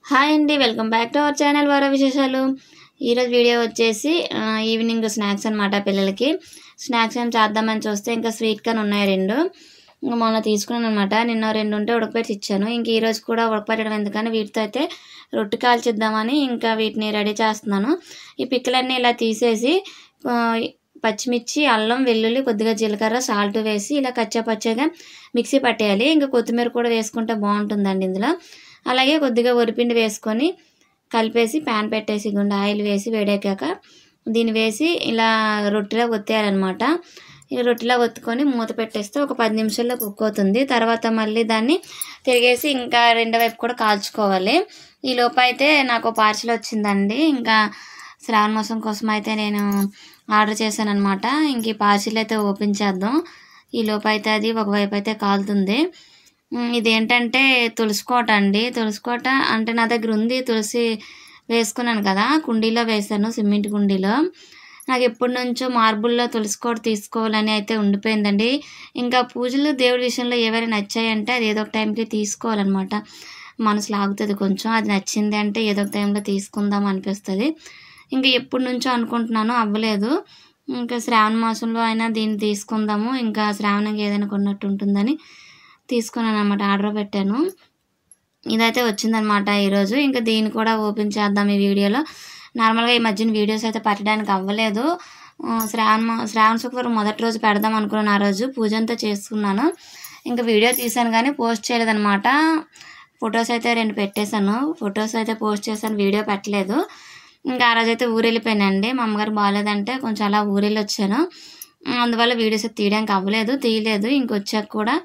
Hi అండి, welcome back to our channel వార విశేషాలు. ఈరోజు వీడియో వచ్చేసి ఈవినింగ్ స్నాక్స్ అనమాట. పిల్లలకి స్నాక్స్ ఏం చేద్దామని చూస్తే ఇంకా స్వీట్ కార్న్ ఉన్నాయి రెండు. ఇంకా మొన్న తీసుకున్నాను అనమాట. నిన్న రెండు ఉంటే ఉడకపెట్టి ఇచ్చాను. ఇంక ఈరోజు కూడా ఉడకపెట్టడం ఎందుకని వీటితో అయితే రొట్టె కాల్చిద్దామని ఇంకా వీటిని రెడీ చేస్తున్నాను. ఈ పిక్కలన్నీ ఇలా తీసేసి పచ్చిమిర్చి, అల్లం, వెల్లుల్లి, కొద్దిగా జీలకర్ర, సాల్ట్ వేసి ఇలా కచ్చాపచ్చగా మిక్సీ పట్టేయాలి. ఇంకా కొత్తిమీర కూడా వేసుకుంటే బాగుంటుందండి ఇందులో. అలాగే కొద్దిగా వరిపిండి వేసుకొని కలిపేసి ప్యాన్ పెట్టేసి గుండా ఆయిల్ వేసి వేడెక్కాక దీన్ని వేసి ఇలా రొట్టెలా ఒత్తేయాలన్నమాట. ఇలా రొట్టెలా ఒత్తుకొని మూత పెట్టేస్తే ఒక 10 నిమిషాల్లో కుక్ అవుతుంది. తర్వాత మళ్ళీ దాన్ని తిరిగేసి ఇంకా రెండో వైపు కూడా కాల్చుకోవాలి. ఈ లోపు అయితే నాకు పార్సల్ వచ్చిందండి. ఇంకా శ్రావణ మాసం కోసం అయితే నేను ఆర్డర్ చేశాను అనమాట. ఇంక ఈ పార్సిల్ అయితే ఓపెన్ చేద్దాం. ఈ లోపు అయితే అది ఒకవైపు అయితే కాలుతుంది. ఇదేంటంటే తులసికోట అండి. తులసికోట అంటే నా దగ్గర ఉంది. తులసి వేసుకున్నాను కదా, కుండీలో వేసాను, సిమెంట్ కుండీలో. నాకు ఎప్పటి నుంచో మార్బుల్లో తులసికోట తీసుకోవాలని అయితే ఉండిపోయిందండి. ఇంకా పూజలు దేవుడి విషయంలో ఏవైనా నచ్చాయంటే అది ఏదో ఒక టైంకి తీసుకోవాలన్నమాట. మనసు లాగుతుంది కొంచెం. అది నచ్చింది అంటే ఏదో ఒక టైంలో తీసుకుందాం అనిపిస్తుంది. ఇంకా ఎప్పటి నుంచో అనుకుంటున్నాను, అవ్వలేదు. ఇంకా శ్రావణ మాసంలో అయినా దీన్ని తీసుకుందాము, ఇంకా శ్రావణంగా ఏదైనా కొన్నట్టు ఉంటుందని తీసుకున్నాను అనమాట. ఆర్డర్ పెట్టాను. ఇదైతే వచ్చిందనమాట ఈరోజు. ఇంకా దీన్ని కూడా ఓపెన్ చేద్దాం ఈ వీడియోలో. నార్మల్గా ఈ మధ్యన వీడియోస్ అయితే పెట్టడానికి అవ్వలేదు. శ్రావణ శుక్రవారం మొదటి రోజు పెడదాం అనుకున్నాను. ఆ రోజు పూజ అంతా చేసుకున్నాను. ఇంకా వీడియో తీసాను కానీ పోస్ట్ చేయలేదన్నమాట. ఫొటోస్ అయితే 2 పెట్టేశాను. ఫొటోస్ అయితే పోస్ట్ చేశాను, వీడియో పెట్టలేదు. ఇంకా ఆ రోజు అయితే ఊరు వెళ్ళిపోయానండి. మా అమ్మగారు బాగాలేదంటే కొంచెం అలా ఊరెళ్ళి వచ్చాను. అందువల్ల వీడియోస్ అయితే తీయలేదు. ఇంకొచ్చాక కూడా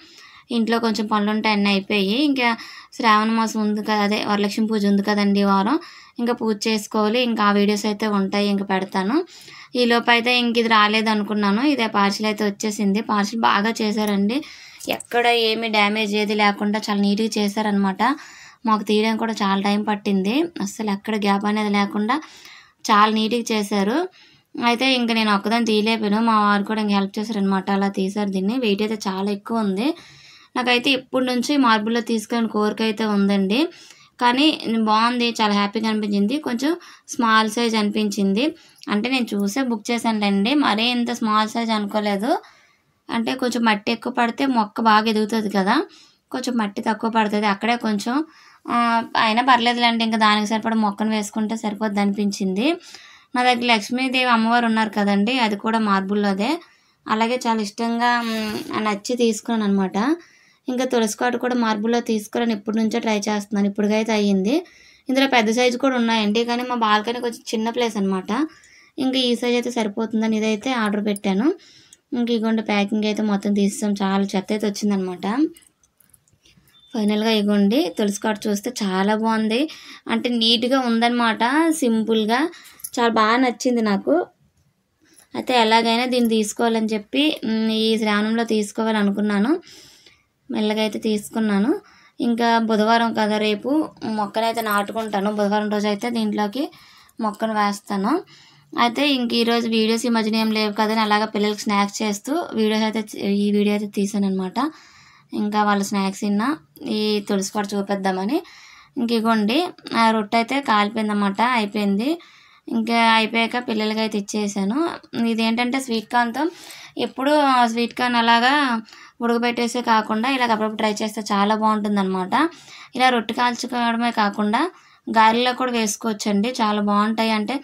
ఇంట్లో కొంచెం పనులు ఉంటాయి, అన్నీ అయిపోయి. ఇంకా శ్రావణ మాసం ఉంది కదా, అదే వరలక్ష్మి పూజ ఉంది కదండి ఈ వారం. ఇంకా పూజ చేసుకోవాలి. ఇంకా ఆ వీడియోస్ అయితే ఉంటాయి, ఇంకా పెడతాను. ఈ లోపు అయితే ఇంక ఇది రాలేదు అనుకున్నాను. ఇదే పార్సిల్ అయితే వచ్చేసింది. పార్సిల్ బాగా చేశారండి. ఎక్కడ ఏమి డ్యామేజ్ ఏది లేకుండా చాలా నీట్గా చేశారనమాట. మాకు తీయడానికి కూడా చాలా టైం పట్టింది. అస్సలు ఎక్కడ గ్యాప్ అనేది లేకుండా చాలా నీట్గా చేశారు. అయితే ఇంకా నేను ఒక్కదాన్ని తీయలేపాను. మా వారు కూడా ఇంకా హెల్ప్ చేశారనమాట. అలా తీశారు దీన్ని. వెయిట్ అయితే చాలా ఎక్కువ ఉంది. నాకైతే ఇప్పటి నుంచి మార్బుల్లో తీసుకొని కోరిక అయితే ఉందండి. కానీ బాగుంది, చాలా హ్యాపీగా అనిపించింది. కొంచెం స్మాల్ సైజ్ అనిపించింది. అంటే నేను చూసే బుక్ చేశానులేండి, మరీ ఇంత స్మాల్ సైజ్ అనుకోలేదు. అంటే కొంచెం మట్టి ఎక్కువ పడితే మొక్క బాగా ఎదుగుతుంది కదా, కొంచెం మట్టి తక్కువ పడుతుంది అక్కడే కొంచెం. అయినా పర్లేదులేండి, ఇంకా దానికి సరిపడా మొక్కను వేసుకుంటే సరిపోద్ది అనిపించింది. నా దగ్గర లక్ష్మీదేవి అమ్మవారు ఉన్నారు కదండి, అది కూడా మార్బుల్లోదే. అలాగే చాలా ఇష్టంగా నచ్చి తీసుకున్నాను అనమాట. ఇంకా తులసికోట కూడా మార్బుల్లో తీసుకుని ఇప్పటి నుంచో ట్రై చేస్తున్నాను. ఇప్పటికైతే అయ్యింది. ఇందులో పెద్ద సైజు కూడా ఉన్నాయండి, కానీ మా బాల్కనీ కొంచెం చిన్న ప్లేస్ అనమాట. ఇంకా ఈ సైజ్ అయితే సరిపోతుందని ఇదైతే ఆర్డర్ పెట్టాను. ఇంక ఇగోండి ప్యాకింగ్ అయితే మొత్తం తీసాం. చాలా చెత్త అయితే వచ్చిందనమాట. ఫైనల్గా ఇగోండి తులసికోట చూస్తే చాలా బాగుంది. అంటే నీట్గా ఉందన్నమాట, సింపుల్గా. చాలా బాగా నచ్చింది నాకు. అయితే ఎలాగైనా దీన్ని తీసుకోవాలని చెప్పి ఈ శ్రావణంలో తీసుకోవాలనుకున్నాను. మెల్లగా అయితే తీసుకున్నాను. ఇంకా బుధవారం కదా, రేపు మొక్కనైతే నాటుకుంటాను. బుధవారం రోజు అయితే దీంట్లోకి మొక్కను వేస్తాను. అయితే ఇంక ఈరోజు వీడియోస్ ఈ మధ్యన ఏం లేవు కదని అలాగా పిల్లలకి స్నాక్స్ చేస్తూ ఈ వీడియో అయితే తీసాను అనమాట. ఇంకా వాళ్ళ స్నాక్స్ తిన్నా ఈ తులసికోట చూపిద్దామని. ఇంక ఇగోండి ఆ రొట్టె అయితే కాలిపోయిందన్నమాట, అయిపోయింది. ఇంకా అయిపోయాక పిల్లలకి అయితే ఇచ్చేసాను. ఇదేంటంటే స్వీట్ కార్న్తో ఎప్పుడు స్వీట్ కార్న్ అలాగా ఉడకబెట్టేసే కాకుండా ఇలా అప్పుడప్పుడు ట్రై చేస్తే చాలా బాగుంటుందన్నమాట. ఇలా రొట్టె కాల్చుకోవడమే కాకుండా గారెల్లో కూడా వేసుకోవచ్చండి, చాలా బాగుంటాయి. అంటే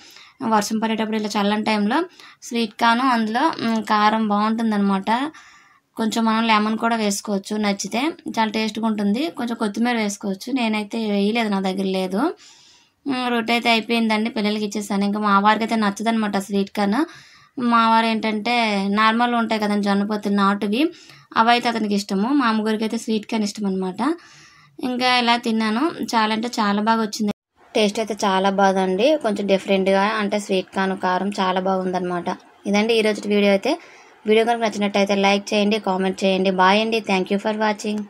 వర్షం పడేటప్పుడు ఇలా చల్లని టైంలో స్వీట్ కార్న్, అందులో కారం బాగుంటుందన్నమాట. కొంచెం మనం లెమన్ కూడా వేసుకోవచ్చు నచ్చితే, చాలా టేస్ట్గా ఉంటుంది. కొంచెం కొత్తిమీర వేసుకోవచ్చు. నేనైతే వేయలేదు, నా దగ్గర లేదు. రొట్టె అయితే అయిపోయిందండి, పిల్లలకి ఇచ్చేసాను. ఇంకా మా వారికి అయితే నచ్చదనమాట స్వీట్ కార్న్. మా వారు ఏంటంటే నార్మల్ ఉంటాయి కదండి జొన్నపొత్తులు నాటువి, అవి అయితే అతనికి ఇష్టము. మా అమ్మగారికి అయితే స్వీట్ కార్న్ ఇష్టం అనమాట. ఇంకా ఇలా తిన్నాను. చాలా అంటే చాలా బాగా వచ్చింది. టేస్ట్ అయితే చాలా బాగుందండి, కొంచెం డిఫరెంట్గా. అంటే స్వీట్ కార్న్ కారం చాలా బాగుందన్నమాట. ఇదండి ఈరోజు వీడియో అయితే. వీడియో కనుక నచ్చినట్టయితే లైక్ చేయండి, కామెంట్ చేయండి. బాయ్ అండి, థ్యాంక్ యూ ఫర్ వాచింగ్.